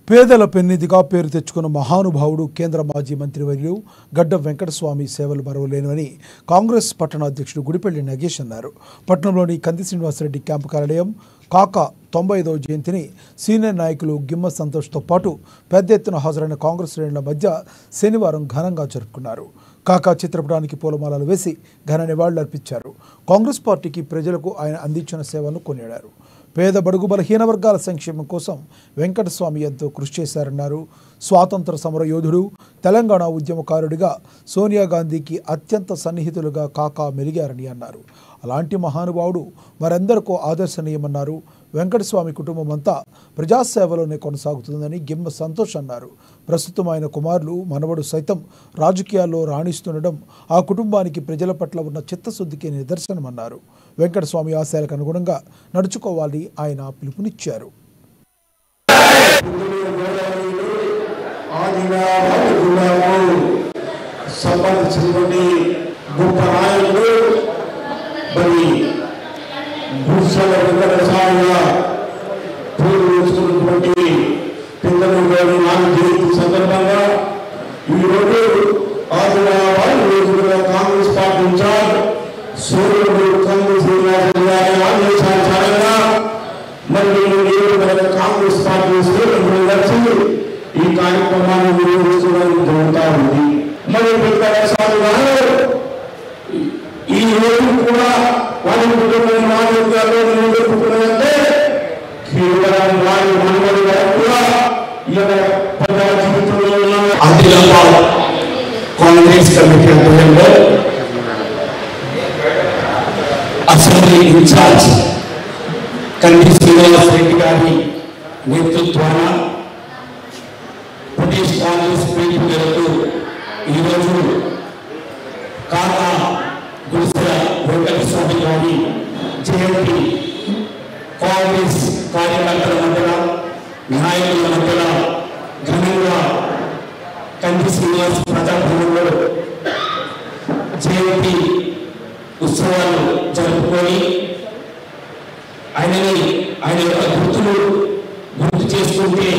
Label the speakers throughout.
Speaker 1: పేదల పెన్నిధిగా పేరు తెచ్చుకున్న మహానుభావుడు కేంద్ర మాజీ మంత్రివర్యులు గడ్డం వెంకటస్వామి సేవలు మరవలేనివని కాంగ్రెస్ పట్టణ అధ్యక్షుడు గుడిపల్లి నగేష్ అన్నారు. పట్టణంలోని కంది శ్రీనివాసరెడ్డి క్యాంపు కార్యాలయం కాకా 95వ జయంతిని సీనియర్ నాయకులు గిమ్మ సంతోష్తో పాటు పెద్ద ఎత్తున హాజరైన కాంగ్రెస్ శ్రేణుల మధ్య శనివారం ఘనంగా జరుపుకున్నారు. కాకా చిత్రపటానికి పూలమాలలు వేసి ఘన నివాళులర్పించారు. కాంగ్రెస్ పార్టీకి ప్రజలకు ఆయన అందించిన సేవలను కొనియాడారు. పేద బడుగు బలహీన వర్గాల సంక్షేమం కోసం వెంకటస్వామి ఎంతో కృషి చేశారన్నారు. స్వాతంత్ర సమర యోధుడు, తెలంగాణ ఉద్యమకారుడిగా సోనియా గాంధీకి అత్యంత సన్నిహితులుగా కాకా మెలిగారని అన్నారు. అలాంటి మహానుభావుడు మరెందరికో ఆదర్శనీయమన్నారు. వెంకటస్వామి కుటుంబం అంతా ప్రజాసేవలోనే కొనసాగుతుందని గిమ్మ సంతోష్ అన్నారు. ప్రస్తుతం ఆయన కుమారులు మనవడు సైతం రాజకీయాల్లో రాణిస్తుండడం ఆ కుటుంబానికి ప్రజల పట్ల ఉన్న చిత్తశుద్ధికి నిదర్శనమన్నారు. వెంకటస్వామి ఆశయాలకు అనుగుణంగా నడుచుకోవాలని ఆయన పిలుపునిచ్చారు.
Speaker 2: సందర్భంగా ఈరోజు కాంగ్రెస్ పార్టీ ఇన్ఛార్జ్ సూర్యుడు కంది శ్రీనివాసరెడ్డి గారి ఆదేశానుసారంగా మరి కాంగ్రెస్ పార్టీ శ్రేణులు కలిసి ఈ కార్యక్రమాన్ని నిర్వహించడం జరుగుతూ ఉంది. మరి వెంకటస్వామి గారు ఈ రోజు కూడా వారి కుటుంబం మాదిరిగాలో నిలబెట్టుకున్నారంటే కేవలం వారి మనవడి గారు కూడా ప్రజా జీవితంలో అఖిలాబాద్ కాంగ్రెస్ కమిటీ ఆధ్వర్యంలో అసెంబ్లీ ఇన్ఛార్జ్ కంది శ్రీనివాసరెడ్డి గారి నేతృత్వాన ప్రదేశ్ కాంగ్రెస్ పిలుపు మేరకు ఈరోజు కాకా గుడిసెల వెంకటస్వామి గారి జయంతి కాంగ్రెస్ కార్యకర్తల మధ్య నాయకుల మధ్య ఘనంగా కంది శ్రీనివాస్ ప్రజాభవన్లో జయంతి ఉత్సవాలు జరుపుకొని ఆయన యొక్క గుర్తులు గుర్తు చేసుకుంటే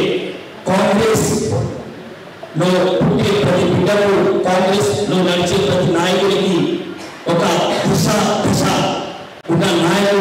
Speaker 2: కాంగ్రెస్ లో పుట్టే ప్రతి బిడ్డకు, కాంగ్రెస్ లో నడిచే ప్రతి నాయకుడికి ఒక దిశ ఉన్న నాయకుడు